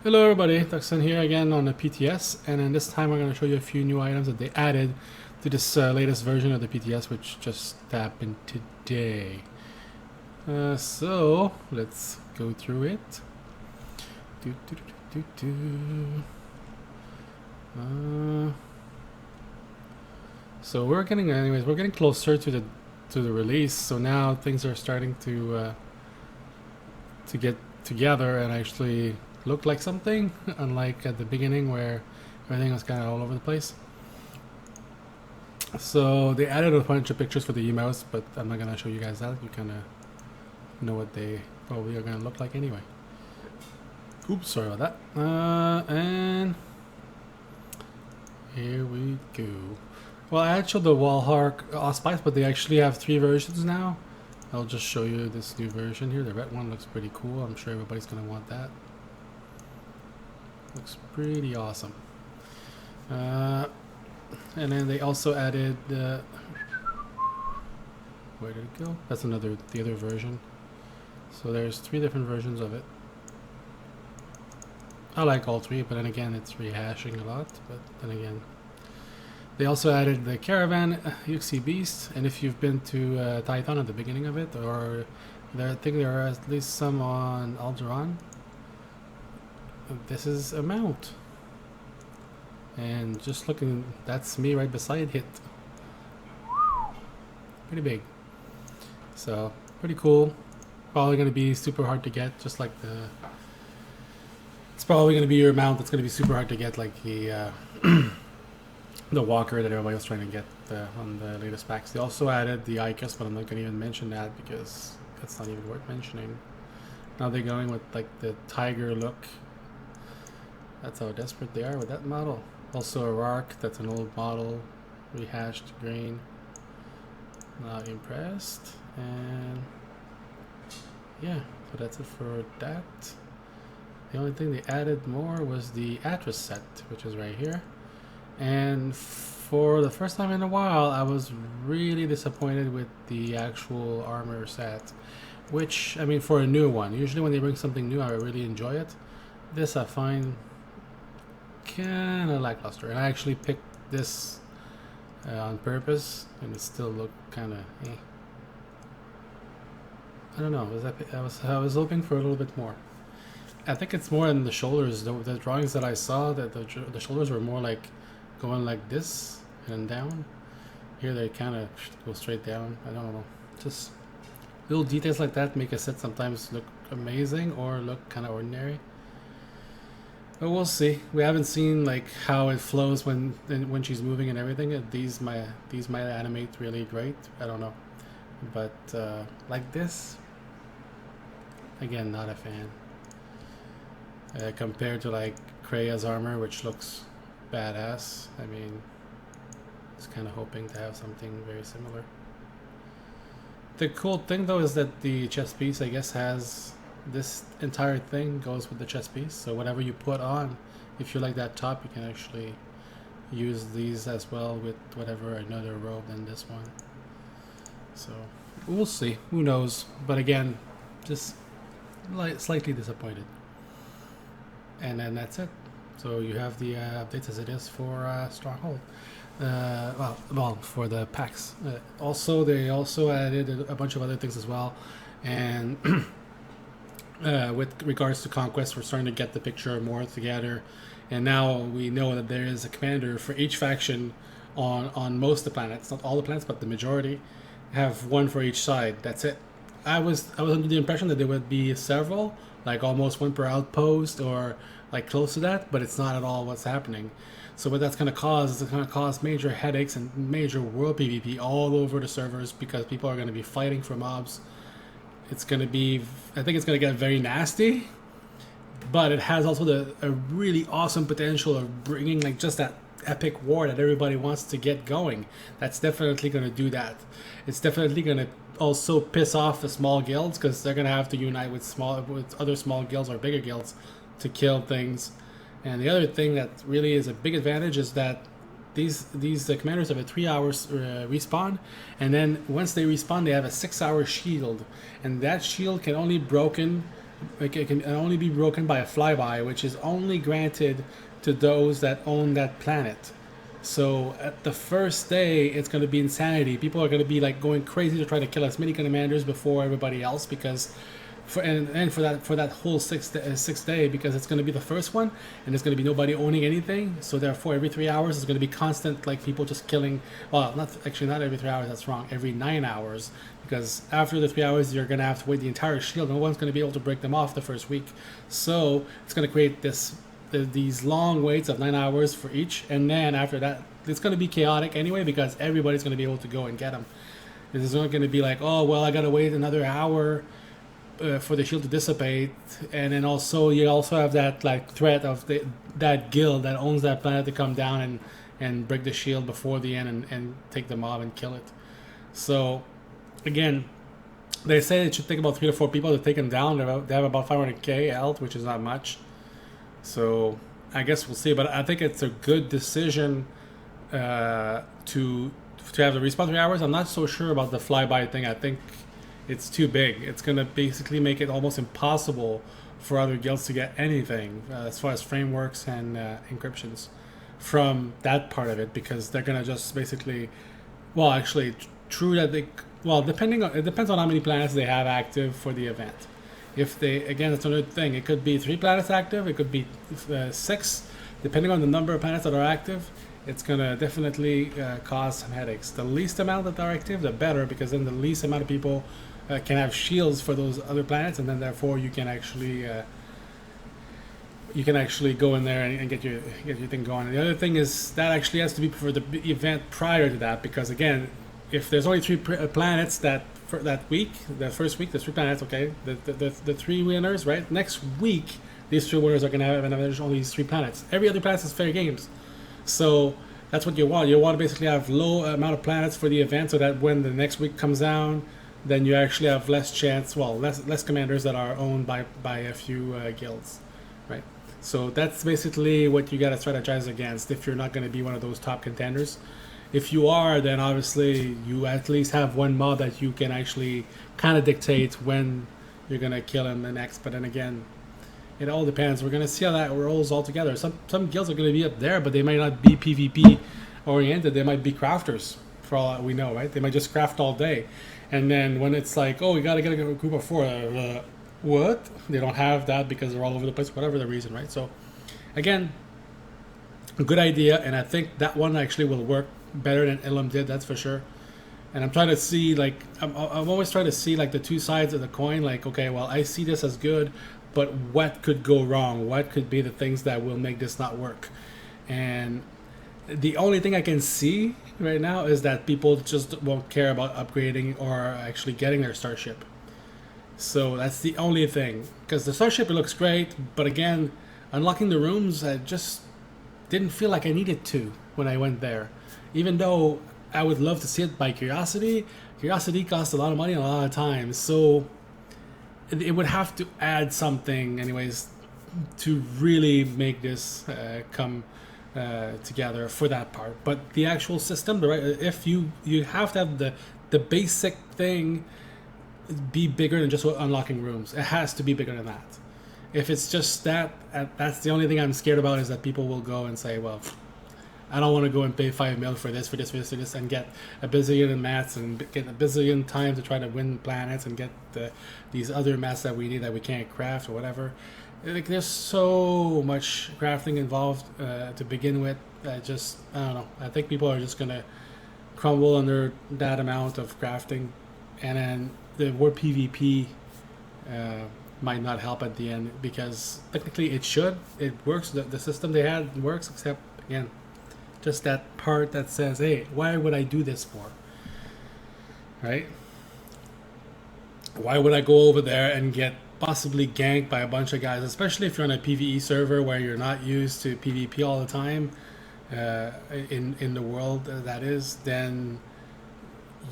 Hello everybody, DXUN here again on the PTS, and then this time I'm going to show you a few new items that they added to this latest version of the PTS, which just happened today. So let's go through it. So we're getting closer to the release. So now things are starting to get together and actually look like something, unlike at the beginning where everything was kind of all over the place. So they added a bunch of pictures for the emotes, but I'm not gonna show you guys that. You kind of know what they probably are gonna look like anyway. Oops, sorry about that. And here we go. Well, I had showed the Wallhark Allspice, but they actually have 3 versions now. I'll just show you this new version here. The red one looks pretty cool. I'm sure everybody's gonna want that. Looks pretty awesome. And then they also added where did it go? That's the other version. So there's 3 different versions of it. I like all 3, but then again it's rehashing a lot. But then again, they also added the Caravan UXC Beast, and if you've been to Titan at the beginning of it, or I think there are at least some on Alderaan. This is a mount, and just looking, that's me right beside it. Pretty big, so pretty cool. Probably going to be super hard to get, just like it's probably going to be your mount that's going to be super hard to get, like the the walker that everybody was trying to get on the latest packs. They also added the ICUS, but I'm not going to even mention that because that's not even worth mentioning. Now they're going with like the tiger look. That's how desperate they are with that model. Also a Rark, that's an old model, rehashed green. Not impressed. And yeah, so that's it for that. The only thing they added more was the Atlas set, which is right here. And for the first time in a while, I was really disappointed with the actual armor set. Which, I mean, for a new one. Usually when they bring something new, I really enjoy it. This I find kind of lackluster, and I actually picked this on purpose, and it still looked kind of I don't know. I was hoping for a little bit more. I think it's more in the shoulders. The drawings that I saw, that the shoulders were more like going like this and then down. Here they kind of go straight down. I don't know. Just little details like that make a set sometimes look amazing or look kind of ordinary. But we'll see. We haven't seen like how it flows when she's moving and everything. These might animate really great. I don't know, but like this, again, not a fan. Compared to like Krea's armor, which looks badass. I mean, just kind of hoping to have something very similar. The cool thing though is that the chest piece, I guess, has this entire thing goes with the chest piece, so whatever you put on, if you like that top, you can actually use these as well with whatever another robe than this one. So we'll see, who knows, but again, just slightly disappointed. And then that's it. So you have the updates as it is for Stronghold. Well, for the packs. Also, they also added a bunch of other things as well, and with regards to Conquest, we're starting to get the picture more together, and now we know that there is a commander for each faction on most of the planets. Not all the planets, but the majority have one for each side. That's it. I was under the impression that there would be several, like almost one per outpost or like close to that, but it's not at all what's happening. So what that's going to cause is it's going to cause major headaches and major world PvP all over the servers, because people are going to be fighting for mobs. It's going to be, I think it's going to get very nasty, but it has also a really awesome potential of bringing like just that epic war that everybody wants to get going. That's definitely going to do that. It's definitely going to also piss off the small guilds, because they're going to have to unite with other small guilds or bigger guilds to kill things. And the other thing that really is a big advantage is that these commanders have a 3 hours respawn, and then once they respawn, they have a 6-hour shield, and that shield can only be broken it can only be broken by a flyby, which is only granted to those that own that planet. So at the first day, it's going to be insanity. People are going to be like going crazy to try to kill as many commanders before everybody else, because and for that whole sixth day, because it's going to be the first one and there's going to be nobody owning anything. So therefore, every 3 hours is going to be constant, like people just killing. Well, not every 3 hours. That's wrong. Every 9 hours, because after the 3 hours, you're going to have to wait the entire shield. No one's going to be able to break them off the first week. So it's going to create these long waits of 9 hours for each, and then after that, it's going to be chaotic anyway, because everybody's going to be able to go and get them. It's not going to be like, oh well, I got to wait another hour for the shield to dissipate, and then also you also have that like threat of that guild that owns that planet to come down and break the shield before the end and take the mob and kill it. So again, they say it should take about 3 to 4 people to take them down. They have about 500k health, which is not much. So I guess we'll see, but I think it's a good decision to have the respawn 3 hours. I'm not so sure about the flyby thing. I think it's too big. It's going to basically make it almost impossible for other guilds to get anything as far as frameworks and encryptions from that part of it, because they're going to just basically, well, actually, true that it depends on how many planets they have active for the event. If they, again, it's another thing. It could be 3 planets active. It could be 6, depending on the number of planets that are active. It's going to definitely cause some headaches. The least amount that are active, the better, because then the least amount of people can have shields for those other planets, and then therefore you can actually go in there and get your thing going. And the other thing is that actually has to be for the event prior to that, because again, if there's only 3 planets for that week, the first week, there's 3 planets. Okay, the 3 winners, right? Next week, these 3 winners are going to have an advantage on these 3 planets. Every other planet is fair games. So that's what you want. You want to basically have low amount of planets for the event, so that when the next week comes down, then you actually have less chance. Well, less commanders that are owned by a few guilds, right? So that's basically what you got to strategize against if you're not going to be one of those top contenders. If you are, then obviously you at least have one mob that you can actually kind of dictate when you're going to kill him the next. But then again, it all depends. We're going to see how that rolls all together. Some guilds are going to be up there, but they might not be PvP oriented. They might be crafters, for all that we know, right? They might just craft all day. And then when it's like, oh, we got to get a group of 4, what? They don't have that because they're all over the place, whatever the reason, right? So again, a good idea, and I think that one actually will work better than Ilum did, that's for sure. And I'm trying to see, like, I'm always trying to see like the 2 sides of the coin. Like, okay, well, I see this as good, but what could go wrong? What could be the things that will make this not work? And the only thing I can see right now is that people just won't care about upgrading or actually getting their starship. So that's the only thing, because the starship, it looks great, but again, unlocking the rooms, I just didn't feel like I needed to when I went there. Even though I would love to see it by curiosity costs a lot of money and a lot of time, so it would have to add something anyways to really make this come together for that part. But the actual system, if you have to have the basic thing be bigger than just unlocking rooms. It has to be bigger than that. If it's just that, that's the only thing I'm scared about, is that people will go and say, well, I don't want to go and pay 5 mil for this, and get a bazillion in mats and get a bazillion time to try to win planets and get these other mats that we need that we can't craft or whatever. Like, there's so much crafting involved to begin with. I don't know. I think people are just gonna crumble under that amount of crafting, and then the word PvP might not help at the end, because technically it works. The system they had works, except again, just that part that says, hey, why would I do this for? Right? Why would I go over there and get possibly ganked by a bunch of guys, especially if you're on a PvE server where you're not used to PvP all the time, in the world that is, then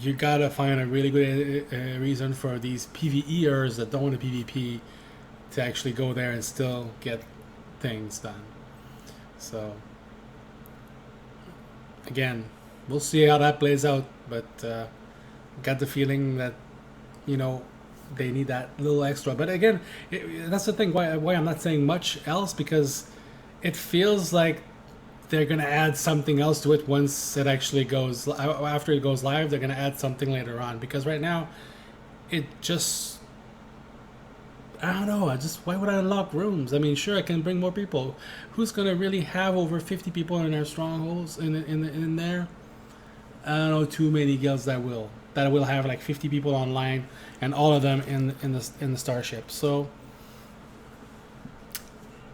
you gotta find a really good reason for these PvEers that don't want to PvP to actually go there and still get things done. So again, we'll see how that plays out, but got the feeling that, they need that little extra. But again, that's the thing. Why I'm not saying much else, because it feels like they're gonna add something else to it once it actually goes after it goes live. They're gonna add something later on, because right now it just, I don't know. Why would I unlock rooms? I mean, sure, I can bring more people. Who's gonna really have over 50 people in their strongholds in there? I don't know too many guilds that will have like 50 people online and all of them in the starship. So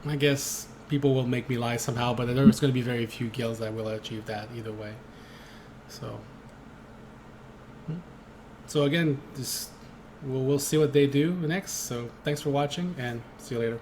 I guess people will make me lie somehow, but there's going to be very few guilds that will achieve that either way. So again, we'll see what they do next. So thanks for watching, and see you later.